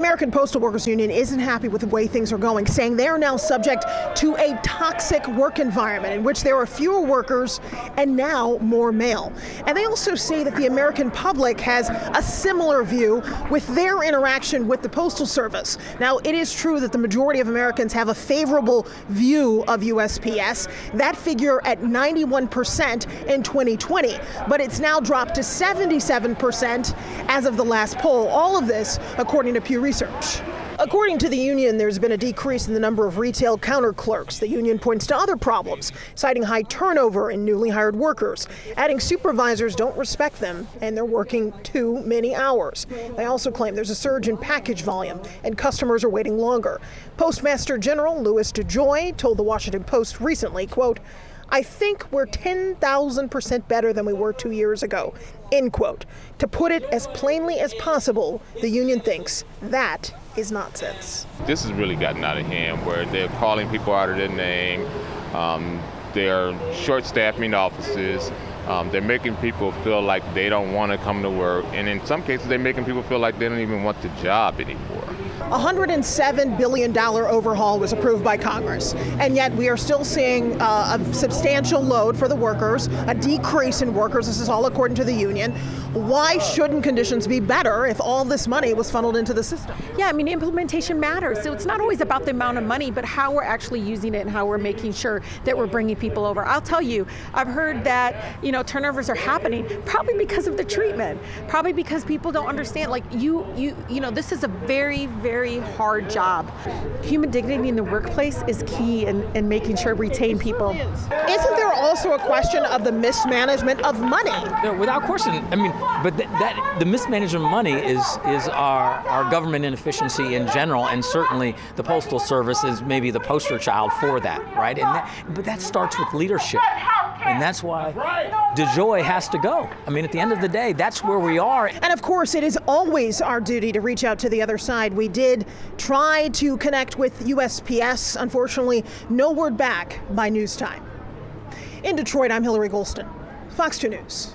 American Postal Workers Union isn't happy with the way things are going, saying they are now subject to a toxic work environment in which there are fewer workers and now more mail. And they also say that the American public has a similar view with their interaction with the Postal Service. Now, it is true that the majority of Americans have a favorable view of USPS. That figure at 91% in 2020, but it's now dropped to 77% as of the last poll. All of this, according to Pew Research. According to the union, there's been a decrease in the number of retail counter clerks. The union points to other problems, citing high turnover in newly hired workers, adding supervisors don't respect them and they're working too many hours. They also claim there's a surge in package volume and customers are waiting longer. Postmaster General Louis DeJoy told the Washington Post recently, quote, "I think we're 10,000% better than we were 2 years ago," end quote. To put it as plainly as possible, the union thinks that is nonsense. This has really gotten out of hand where they're calling people out of their name. They're short-staffing offices. They're making people feel like they don't want to come to work. And in some cases, they're making people feel like they don't even want the job anymore. A $107 billion overhaul was approved by Congress, and yet we are still seeing a substantial load for the workers, a decrease in workers. This is all according to the union. Why shouldn't conditions be better if all this money was funneled into the system? Yeah, I mean, implementation matters. So it's not always about the amount of money, but how we're actually using it and how we're making sure that we're bringing people over. I'll tell you, I've heard that, turnovers are happening probably because of the treatment, probably because people don't understand, like this is a very, very hard job. Human dignity in the workplace is key in making sure we retain people. Isn't there also a question of the mismanagement of money? No, without question. I mean, but the mismanagement of money is our government inefficiency in general, and certainly the Postal Service is maybe the poster child for that, right? But that starts with leadership, and that's why DeJoy has to go. I mean, at the end of the day, that's where we are. And of course, it is always our duty to reach out to the other side. We did try to connect with USPS. Unfortunately, no word back by news time. In Detroit, I'm Hillary Golston, Fox 2 News.